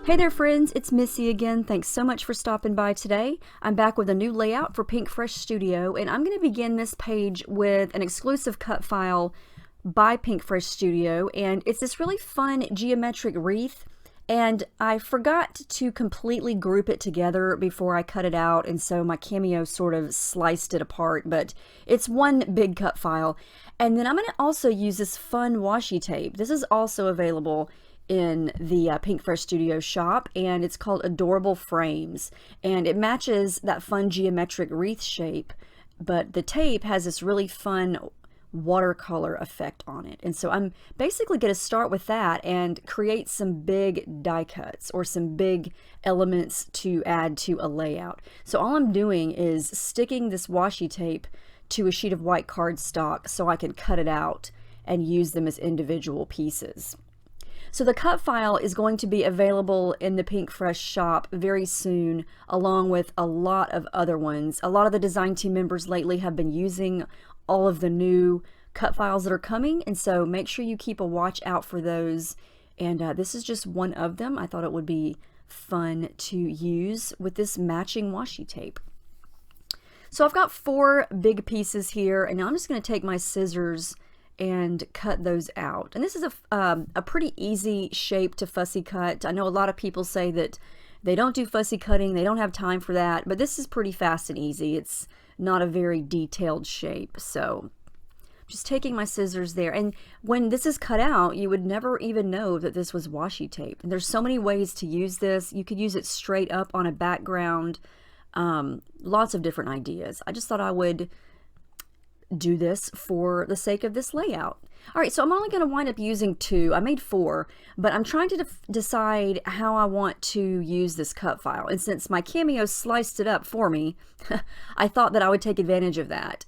Hey there friends, it's Missy again. Thanks so much for stopping by today. I'm back with a new layout for Pinkfresh Studio, and I'm going to begin this page with an exclusive cut file by Pinkfresh Studio, and it's this really fun geometric wreath, and I forgot to completely group it together before I cut it out, and so my Cameo sort of sliced it apart, but it's one big cut file. And then I'm going to also use this fun washi tape. This is also available in the Pinkfresh Studio Shop, and it's called Adorable Frames, and it matches that fun geometric wreath shape, but the tape has this really fun watercolor effect on it. And so I'm basically going to start with that and create some big die cuts or some big elements to add to a layout. So all I'm doing is sticking this washi tape to a sheet of white cardstock so I can cut it out and use them as individual pieces. So the cut file is going to be available in the Pinkfresh shop very soon, along with a lot of other ones. A lot of the design team members lately have been using all of the new cut files that are coming, and so make sure you keep a watch out for those. And this is just one of them. I thought it would be fun to use with this matching washi tape. So I've got 4 big pieces here, and now I'm just going to take my scissors and cut those out. And this is a pretty easy shape to fussy cut. I know a lot of people say that they don't do fussy cutting, they don't have time for that, but this is pretty fast and easy. It's not a very detailed shape. So just taking my scissors there, and when this is cut out, you would never even know that this was washi tape. And there's so many ways to use this. You could use it straight up on a background. Lots of different ideas. I just thought I would do this for the sake of this layout. All right, so I'm only going to wind up using 2. I made 4, but I'm trying to decide how I want to use this cut file. And since my Cameo sliced it up for me, I thought that I would take advantage of that.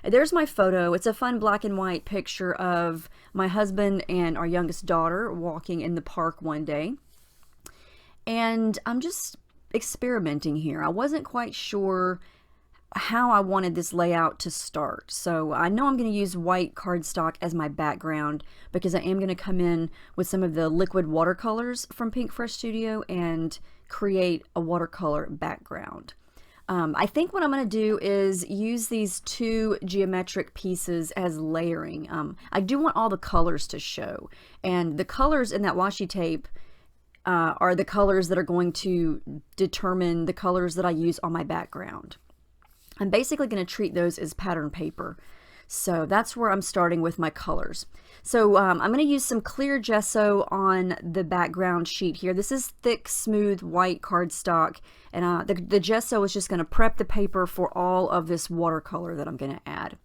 There's my photo. It's a fun black and white picture of my husband and our youngest daughter walking in the park one day. And I'm just experimenting here. I wasn't quite sure how I wanted this layout to start. So I know I'm going to use white cardstock as my background because I am going to come in with some of the liquid watercolors from Pinkfresh Studio and create a watercolor background. I think what I'm going to do is use these 2 geometric pieces as layering. I do want all the colors to show, and the colors in that washi tape are the colors that are going to determine the colors that I use on my background. I'm basically going to treat those as pattern paper. So that's where I'm starting with my colors. So I'm going to use some clear gesso on the background sheet here. This is thick, smooth, white cardstock. And the gesso is just going to prep the paper for all of this watercolor that I'm going to add.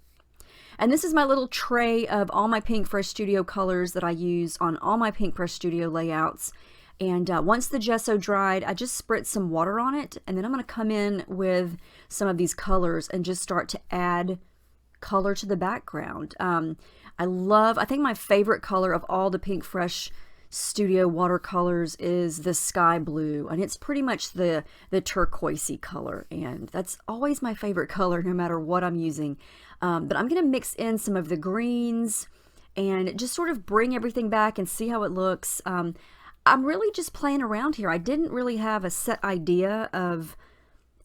And this is my little tray of all my Pinkfresh Studio colors that I use on all my Pinkfresh Studio layouts. And once the gesso dried, I just spritzed some water on it, and then I'm going to come in with some of these colors and just start to add color to the background. I think my favorite color of all the Pinkfresh Studio watercolors is the sky blue, and it's pretty much the turquoisey color, and that's always my favorite color no matter what I'm using. But I'm going to mix in some of the greens and just sort of bring everything back and see how it looks. I'm really just playing around here. I didn't really have a set idea of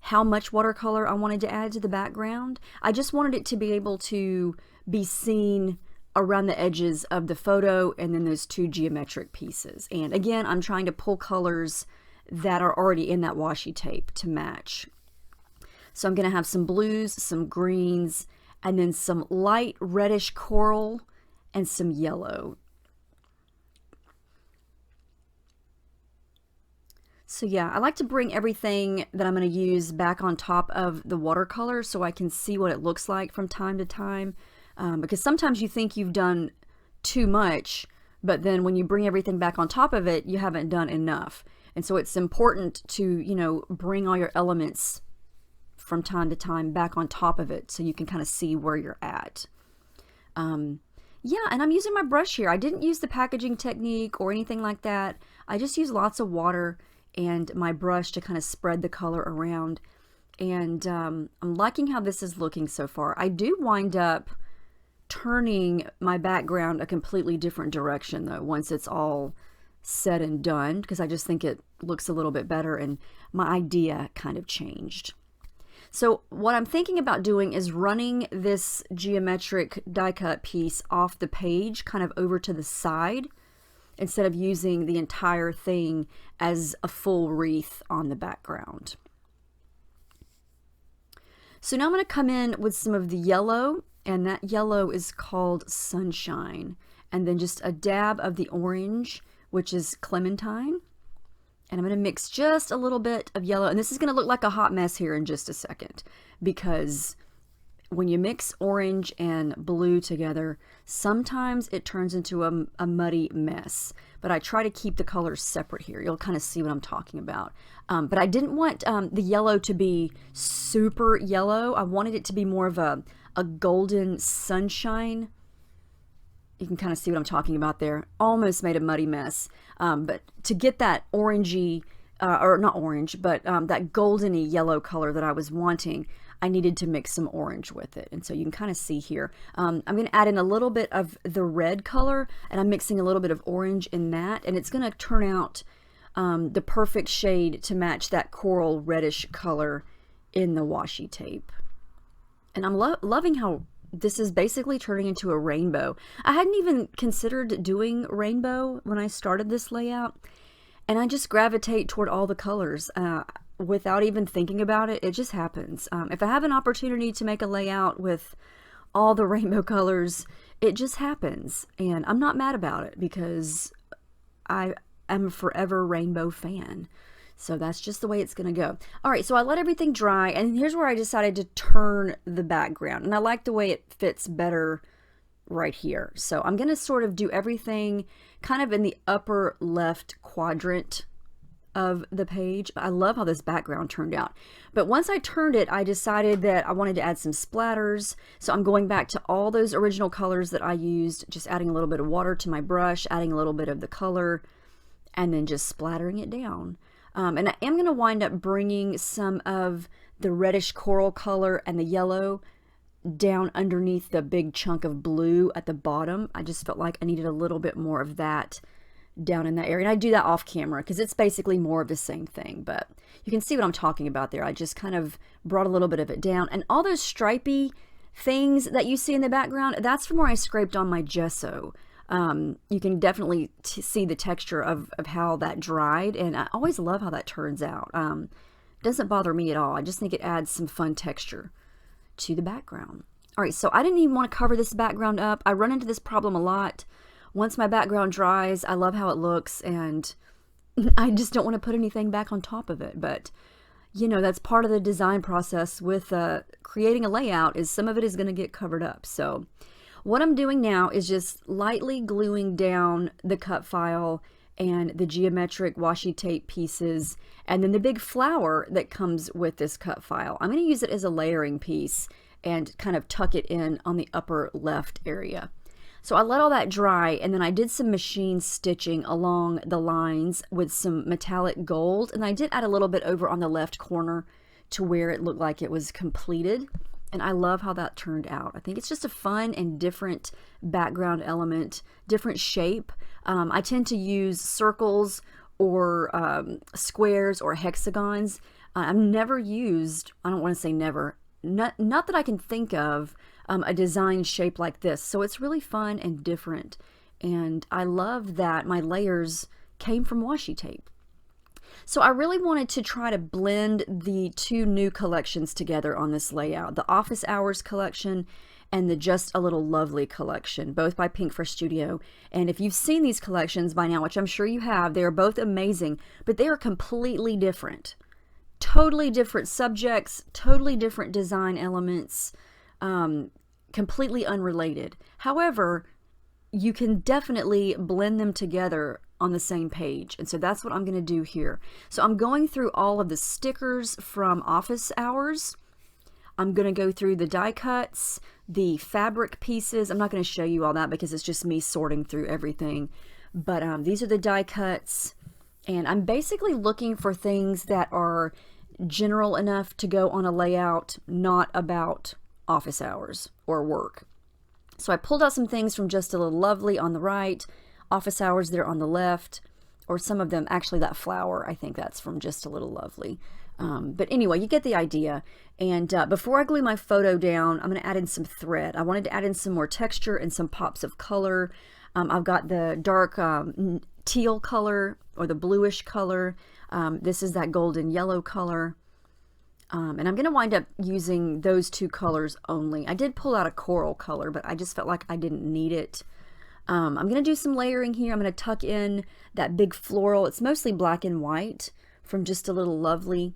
how much watercolor I wanted to add to the background. I just wanted it to be able to be seen around the edges of the photo and then those 2 geometric pieces. And again, I'm trying to pull colors that are already in that washi tape to match. So I'm going to have some blues, some greens, and then some light reddish coral and some yellow. So yeah, I like to bring everything that I'm going to use back on top of the watercolor so I can see what it looks like from time to time. Because sometimes you think you've done too much, but then when you bring everything back on top of it, you haven't done enough. And so it's important to, you know, bring all your elements from time to time back on top of it so you can kind of see where you're at. Yeah, and I'm using my brush here. I didn't use the packaging technique or anything like that. I just used lots of water and my brush to kind of spread the color around. And I'm liking how this is looking so far. I do wind up turning my background a completely different direction though once it's all said and done, because I just think it looks a little bit better and my idea kind of changed. So what I'm thinking about doing is running this geometric die cut piece off the page kind of over to the side instead of using the entire thing as a full wreath on the background. So now I'm going to come in with some of the yellow, and that yellow is called Sunshine, and then just a dab of the orange, which is Clementine. And I'm going to mix just a little bit of yellow, and this is going to look like a hot mess here in just a second, because when you mix orange and blue together, sometimes it turns into a muddy mess. But I try to keep the colors separate here. You'll kind of see what I'm talking about. But I didn't want the yellow to be super yellow. I wanted it to be more of a golden sunshine. You can kind of see what I'm talking about there. Almost made a muddy mess. But to get that orangey, or not orange, but that goldeny yellow color that I was wanting, I needed to mix some orange with it. And so you can kind of see here. I'm going to add in a little bit of the red color, and I'm mixing a little bit of orange in that, and it's going to turn out the perfect shade to match that coral reddish color in the washi tape. And I'm loving how this is basically turning into a rainbow. I hadn't even considered doing rainbow when I started this layout, and I just gravitate toward all the colors without even thinking about it. It just happens. If I have an opportunity to make a layout with all the rainbow colors, it just happens, and I'm not mad about it because I am a forever rainbow fan. So that's just the way it's going to go. All right, so I let everything dry, and here's where I decided to turn the background. And I like the way it fits better right here. So I'm going to sort of do everything kind of in the upper left quadrant of the page. I love how this background turned out. But once I turned it, I decided that I wanted to add some splatters. So I'm going back to all those original colors that I used, just adding a little bit of water to my brush, adding a little bit of the color, and then just splattering it down. And I am going to wind up bringing some of the reddish coral color and the yellow down underneath the big chunk of blue at the bottom. I just felt like I needed a little bit more of that down in that area. And I do that off camera because it's basically more of the same thing, but you can see what I'm talking about there. I just kind of brought a little bit of it down. And all those stripy things that you see in the background, that's from where I scraped on my gesso. You can definitely see the texture of how that dried, and I always love how that turns out. It doesn't bother me at all. I just think it adds some fun texture to the background. All right, so I didn't even want to cover this background up. I run into this problem a lot. Once my background dries, I love how it looks, and I just don't want to put anything back on top of it. But, you know, that's part of the design process with creating a layout, is some of it is going to get covered up. So what I'm doing now is just lightly gluing down the cut file and the geometric washi tape pieces, and then the big flower that comes with this cut file. I'm going to use it as a layering piece and kind of tuck it in on the upper left area. So I let all that dry, and then I did some machine stitching along the lines with some metallic gold, and I did add a little bit over on the left corner to where it looked like it was completed. And I love how that turned out. I think it's just a fun and different background element, different shape. I tend to use circles or squares or hexagons. I've never used, I don't want to say never, not that I can think of, a design shape like this. So it's really fun and different. And I love that my layers came from washi tape. So I really wanted to try to blend the two new collections together on this layout, the Office Hours collection and the Just a Little Lovely collection, both by Pinkfresh Studio. And if you've seen these collections by now, which I'm sure you have, they are both amazing, but they are completely different. Totally different subjects, totally different design elements, completely unrelated. However, you can definitely blend them together on the same page, and so that's what I'm going to do here. So I'm going through all of the stickers from Office Hours. I'm going to go through the die cuts, the fabric pieces. I'm not going to show you all that because it's just me sorting through everything, but these are the die cuts, and I'm basically looking for things that are general enough to go on a layout, not about office hours or work. So I pulled out some things from Just a Little Lovely on the right, Office Hours there on the left, or some of them, actually that flower, I think that's from Just a Little Lovely. But anyway, you get the idea. And before I glue my photo down, I'm going to add in some thread. I wanted to add in some more texture and some pops of color. I've got the dark teal color, or the bluish color. This is that golden yellow color. And I'm going to wind up using those two colors only. I did pull out a coral color, but I just felt like I didn't need it. I'm going to do some layering here. I'm going to tuck in that big floral. It's mostly black and white from Just a Little Lovely.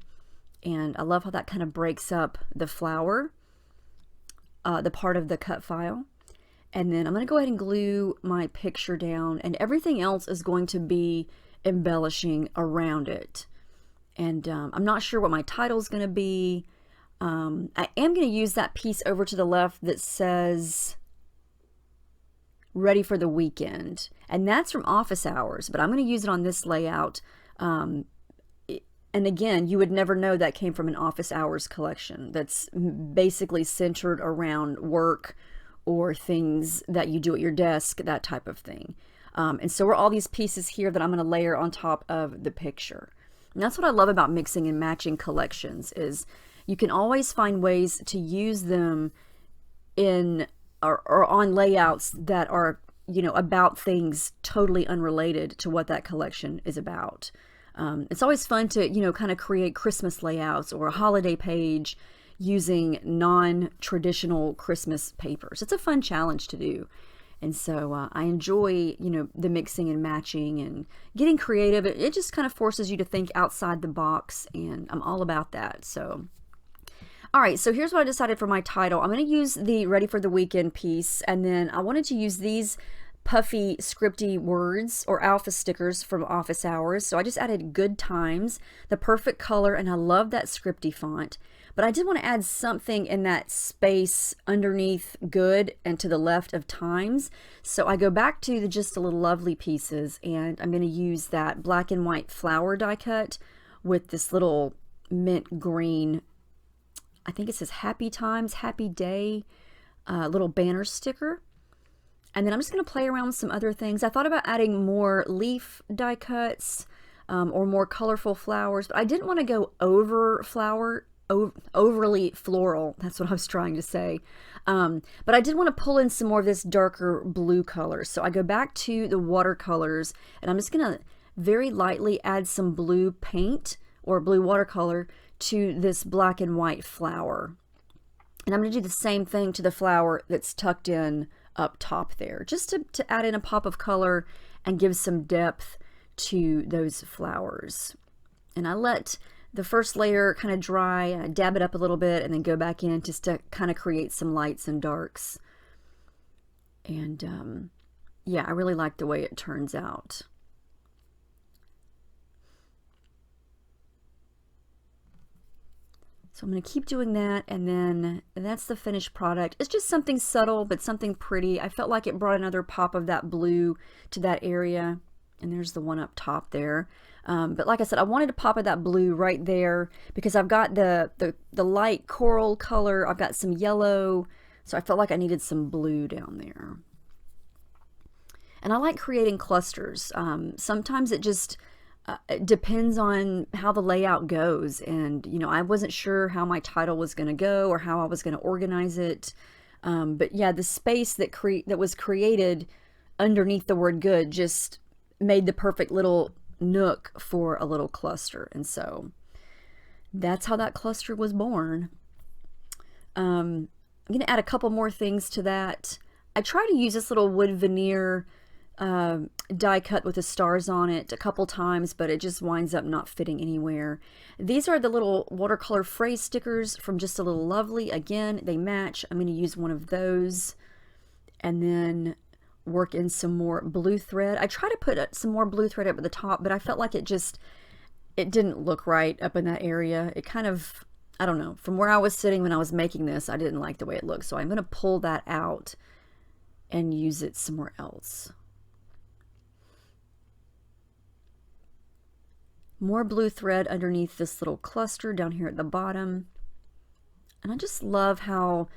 And I love how that kind of breaks up the flower, the part of the cut file. And then I'm going to go ahead and glue my picture down, and everything else is going to be embellishing around it. And I'm not sure what my title is going to be. I am going to use that piece over to the left that says Ready for the Weekend. And that's from Office Hours, but I'm going to use it on this layout. And again, you would never know that came from an Office Hours collection that's basically centered around work or things that you do at your desk, that type of thing. And so are all these pieces here that I'm going to layer on top of the picture. And that's what I love about mixing and matching collections, is you can always find ways to use them in or on layouts that are, you know, about things totally unrelated to what that collection is about. It's always fun to, you know, kind of create Christmas layouts or a holiday page using non-traditional Christmas papers. It's a fun challenge to do. And so I enjoy, you know, the mixing and matching and getting creative. It just kind of forces you to think outside the box, and I'm all about that. So, all right, so here's what I decided for my title. I'm going to use the Ready for the Weekend piece, and then I wanted to use these puffy, scripty words or alpha stickers from Office Hours. So I just added Good Times, the perfect color, and I love that scripty font. But I did want to add something in that space underneath Good and to the left of Times. So I go back to the Just a Little Lovely pieces, and I'm going to use that black and white flower die cut with this little mint green, I think it says Happy Times, Happy Day, little banner sticker. And then I'm just going to play around with some other things. I thought about adding more leaf die cuts or more colorful flowers, but I didn't want to go overly floral. That's what I was trying to say. But I did want to pull in some more of this darker blue color. So I go back to the watercolors, and I'm just going to very lightly add some blue paint or blue watercolor to this black and white flower. And I'm going to do the same thing to the flower that's tucked in up top there, just to add in a pop of color and give some depth to those flowers. And I let the first layer kind of dry, and I dab it up a little bit and then go back in just to kind of create some lights and darks. And yeah, I really like the way it turns out. So I'm going to keep doing that, and then that's the finished product. It's just something subtle, but something pretty. I felt like it brought another pop of that blue to that area, and there's the one up top there. But like I said, I wanted a pop of that blue right there because I've got the light coral color. I've got some yellow, so I felt like I needed some blue down there. And I like creating clusters. Sometimes it just it depends on how the layout goes, and you know, I wasn't sure how my title was going to go or how I was going to organize it, but yeah, the space that was created underneath the word good just made the perfect little nook for a little cluster, and so that's how that cluster was born. I'm going to add a couple more things to that. I try to use this little wood veneer die cut with the stars on it a couple times, but it just winds up not fitting anywhere. These are the little watercolor phrase stickers from Just a Little Lovely. Again, they match. I'm going to use one of those and then work in some more blue thread. I try to put some more blue thread up at the top, but I felt like it didn't look right up in that area. It kind of, I don't know, from where I was sitting when I was making this, I didn't like the way it looked. So I'm going to pull that out and use it somewhere else. More blue thread underneath this little cluster down here at the bottom. And I just love how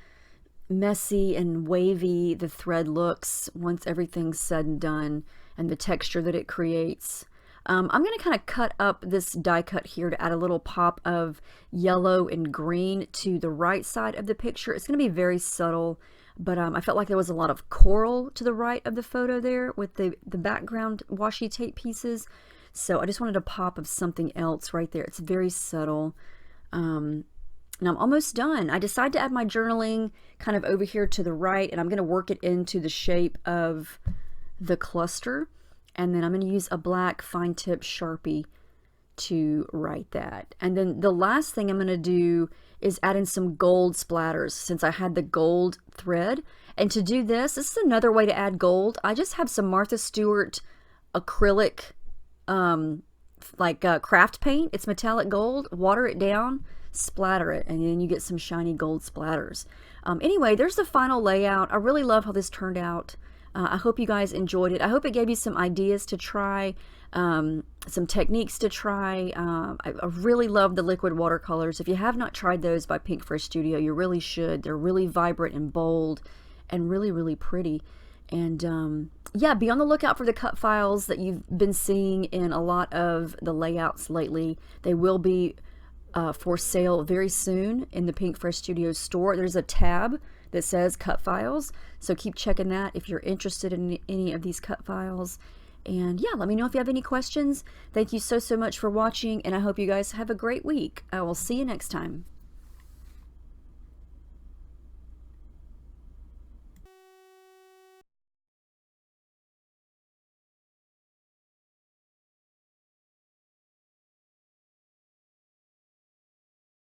messy and wavy the thread looks once everything's said and done, and the texture that it creates. I'm going to kind of cut up this die cut here to add a little pop of yellow and green to the right side of the picture. It's going to be very subtle, but I felt like there was a lot of coral to the right of the photo there with the background washi tape pieces. So I just wanted a pop of something else right there. It's very subtle. And I'm almost done. I decided to add my journaling kind of over here to the right, and I'm going to work it into the shape of the cluster. And then I'm going to use a black fine tip Sharpie to write that. And then the last thing I'm going to do is add in some gold splatters, since I had the gold thread. And to do this is another way to add gold. I just have some Martha Stewart acrylic craft paint. It's metallic gold. Water it down, splatter it, and then you get some shiny gold splatters. Anyway, there's the final layout. I really love how this turned out. I hope you guys enjoyed it. I hope it gave you some ideas to try, some techniques to try. I really love the liquid watercolors. If you have not tried those by Pinkfresh Studio, you really should. They're really vibrant and bold and really, really pretty. And yeah, be on the lookout for the cut files that you've been seeing in a lot of the layouts lately. They will be for sale very soon in the Pinkfresh Studio store. There's a tab that says cut files, so keep checking that if you're interested in any of these cut files. And yeah, let me know if you have any questions. Thank you so much for watching, and I hope you guys have a great week. I will see you next time.